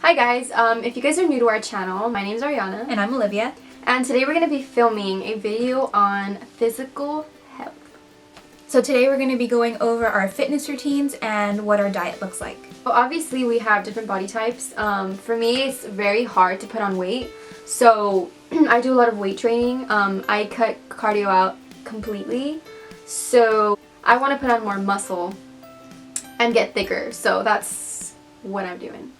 Hi guys, if you guys are new to our channel, my name is Ariana. And I'm Olivia. And today we're going to be filming a video on physical health. So today we're going to be going over our fitness routines and what our diet looks like. Well, obviously we have different body types. For me, it's very hard to put on weight. So I do a lot of weight training. I cut cardio out completely. So I want to put on more muscle and get thicker. So that's what I'm doing.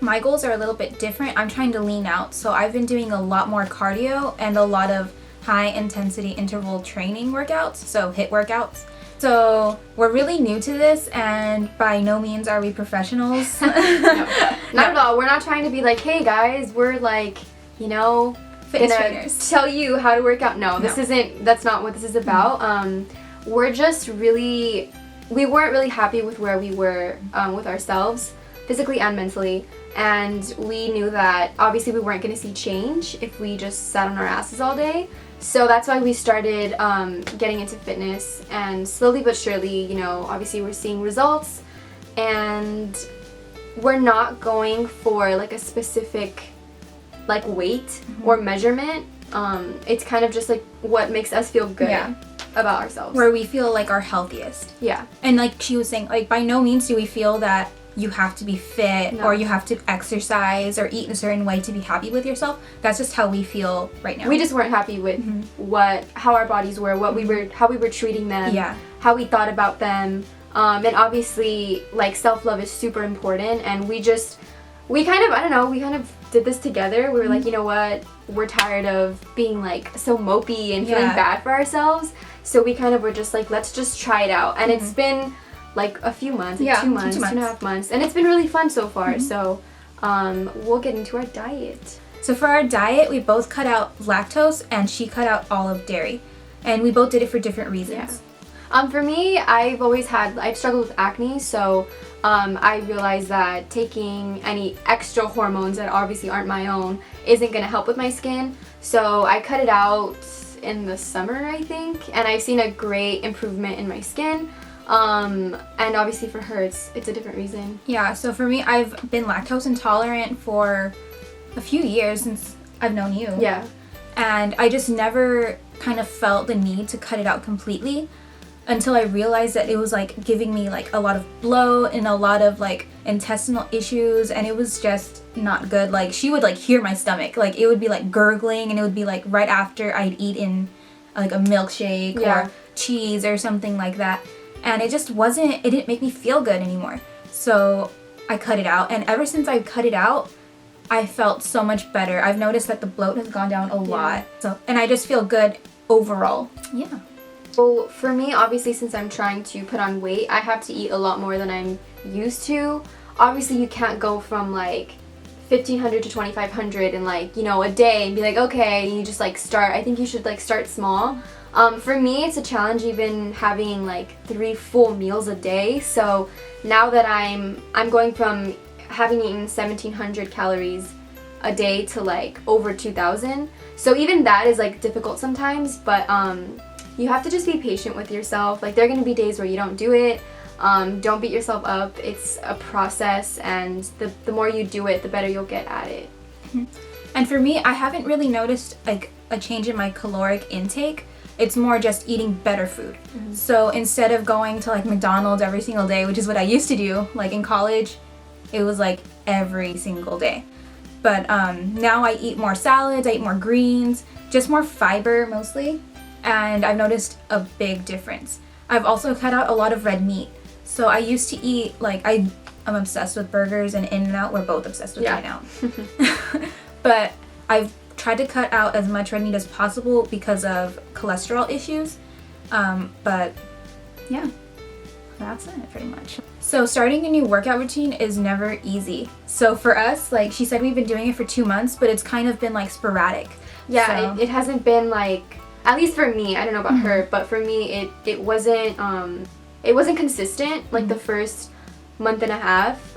My goals are a little bit different. I'm trying to lean out, so I've been doing a lot more cardio and a lot of high intensity interval training workouts, so HIIT workouts. So we're really new to this, and by no means are we professionals. No, not at all. We're not trying to be like, hey guys, we're like, Fitness trainers. Tell you how to work out. No, that's not what this is about. We're just we weren't really happy with where we were with ourselves, physically and mentally. And we knew that obviously we weren't going to see change if we just sat on our asses all day. So that's why we started getting into fitness, and slowly but surely, obviously we're seeing results, and we're not going for like a specific like weight or measurement. It's kind of just like what makes us feel good about ourselves. Where we feel like our healthiest. Yeah. And like she was saying, like by no means do we feel that you have to be fit or you have to exercise or eat in a certain way to be happy with yourself. That's just how we feel right now. We just weren't happy with how our bodies were, how we were treating them, how we thought about them. And obviously like self-love is super important, and we kind of did this together. We were like, you know what? We're tired of being like so mopey and feeling bad for ourselves. So we kind of were just like, let's just try it out. And it's been like a few months, 2 months, 2.5 months, and it's been really fun so far. So we'll get into our diet. So for our diet, we both cut out lactose and she cut out all of dairy, and we both did it for different reasons. For me, I've struggled with acne, so I realized that taking any extra hormones that obviously aren't my own isn't going to help with my skin. So I cut it out in the summer, I think, and I've seen a great improvement in my skin. And obviously for her, it's a different reason. Yeah, so for me, I've been lactose intolerant for a few years since I've known you. Yeah. And I just never kind of felt the need to cut it out completely until I realized that it was like giving me like a lot of bloat and a lot of like intestinal issues, and it was just not good. Like she would like hear my stomach, like it would be like gurgling, and it would be like right after I'd eaten like a milkshake or cheese or something like that. And it didn't make me feel good anymore. So I cut it out, and ever since I cut it out, I felt so much better. I've noticed that the bloat has gone down a lot. And I just feel good overall. Yeah. Well, for me, obviously, since I'm trying to put on weight, I have to eat a lot more than I'm used to. Obviously, you can't go from like 1,500 to 2,500 in like, a day and be like, okay, and you just like start. I think you should like start small. For me, it's a challenge even having like 3 full meals a day. So now that I'm going from having eaten 1,700 calories a day to like over 2,000. So even that is like difficult sometimes, but you have to just be patient with yourself. Like there are going to be days where you don't do it. Don't beat yourself up. It's a process, and the more you do it, the better you'll get at it. And for me, I haven't really noticed like a change in my caloric intake. It's more just eating better food. So instead of going to like McDonald's every single day, which is what I used to do, like in college, it was like every single day. But now I eat more salads, I eat more greens, just more fiber mostly. And I've noticed a big difference. I've also cut out a lot of red meat. So I used to eat, like, I'm obsessed with burgers and In-N-Out. We're both obsessed with In-N-Out. But I've tried to cut out as much red meat as possible because of cholesterol issues. But yeah, that's it pretty much. So starting a new workout routine is never easy. So for us, like she said, we've been doing it for 2 months, but it's kind of been like sporadic. Yeah, it hasn't been like, at least for me, I don't know about her, but for me it wasn't consistent. Like the first month and a half,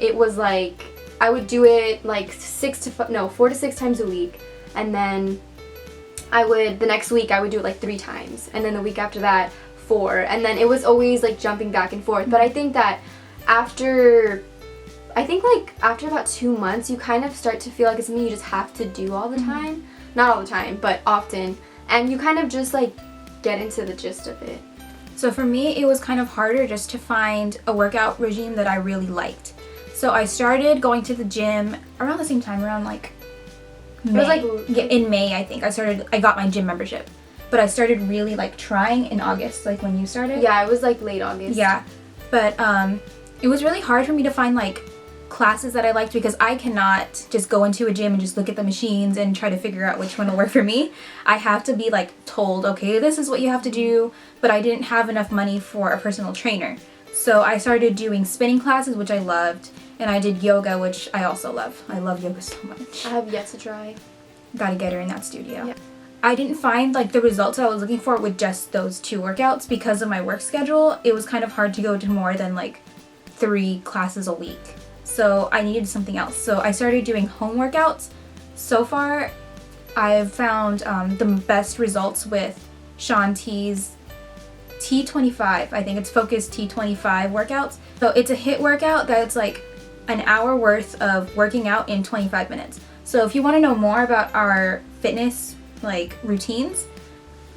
it was like I would do it like 4 to 6 times a week, and then the next week I would do it like 3 times, and then the week after that 4, and then it was always like jumping back and forth. But I think that after I think like after about 2 months, you kind of start to feel like it's something you just have to do all the time. Not all the time, but often. And you kind of just like get into the gist of it. So for me, it was kind of harder just to find a workout regime that I really liked. So I started going to the gym around the same time, around like May. It was like in May, I think. I got my gym membership. But I started really like trying in August, like when you started. Yeah, it was like late August. Yeah. But it was really hard for me to find like classes that I liked because I cannot just go into a gym and just look at the machines and try to figure out which one will work for me. I have to be like told, okay, this is what you have to do, but I didn't have enough money for a personal trainer. So I started doing spinning classes, which I loved, and I did yoga, which I also love. I love yoga so much. I have yet to try. Gotta get her in that studio. Yeah. I didn't find like the results I was looking for with just those 2 workouts because of my work schedule. It was kind of hard to go to more than like 3 classes a week. So I needed something else. So I started doing home workouts. So far, I've found the best results with Shaun T's T25. I think it's focused T25 workouts. So it's a HIIT workout that's like an hour worth of working out in 25 minutes. So if you want to know more about our fitness like routines,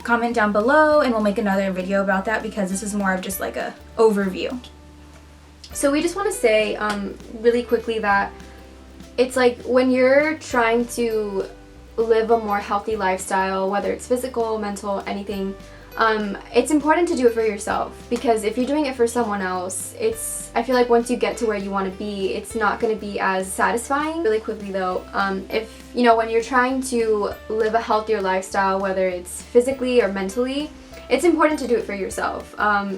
comment down below and we'll make another video about that because this is more of just like a overview. So we just want to say really quickly that it's like when you're trying to live a more healthy lifestyle, whether it's physical, mental, anything, it's important to do it for yourself, because if you're doing it for someone else, I feel like once you get to where you want to be, it's not going to be as satisfying. Really quickly though, if you know, when you're trying to live a healthier lifestyle, whether it's physically or mentally, it's important to do it for yourself.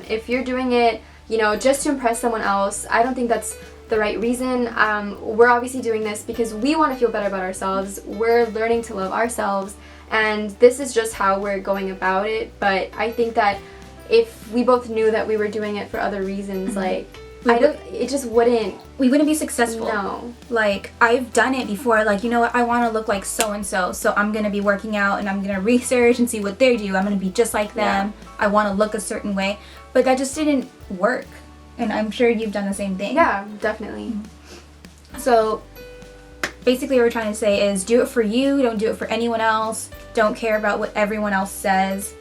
If you're doing it, you know, just to impress someone else, I don't think that's the right reason. We're obviously doing this because we want to feel better about ourselves. We're learning to love ourselves, and this is just how we're going about it. But I think that if we both knew that we were doing it for other reasons, like, it just wouldn't. We wouldn't be successful. No. Like, I've done it before. Like, you know what? I want to look like so-and-so. So I'm going to be working out and I'm going to research and see what they do. I'm going to be just like them. Yeah. I want to look a certain way. But that just didn't work. And I'm sure you've done the same thing. Yeah, definitely. So basically what we're trying to say is do it for you. Don't do it for anyone else. Don't care about what everyone else says.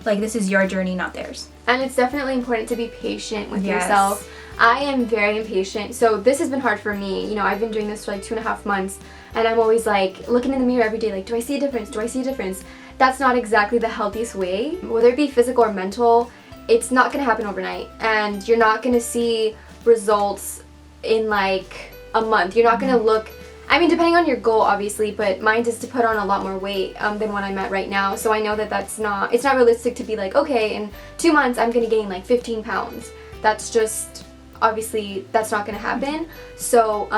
Like, this is your journey, not theirs. And it's definitely important to be patient with yourself. I am very impatient, so this has been hard for me. You know, I've been doing this for like 2.5 months, and I'm always like looking in the mirror every day, like, do I see a difference? Do I see a difference? That's not exactly the healthiest way. Whether it be physical or mental, it's not going to happen overnight, and you're not going to see results in like a month. You're not going to look, I mean, depending on your goal, obviously, but mine is to put on a lot more weight than what I'm at right now. So I know that it's not realistic to be like, okay, in 2 months I'm going to gain like 15 pounds. That's just, obviously, that's not going to happen. So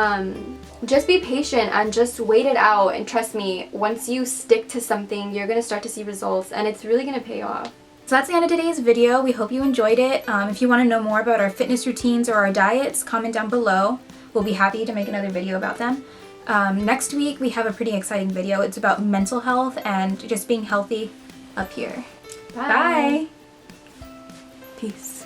just be patient and just wait it out, and trust me, once you stick to something, you're going to start to see results, and it's really going to pay off. So that's the end of today's video. We hope you enjoyed it. If you want to know more about our fitness routines or our diets, comment down below. We'll be happy to make another video about them. Next week we have a pretty exciting video. It's about mental health and just being healthy up here. Bye. Bye. Peace.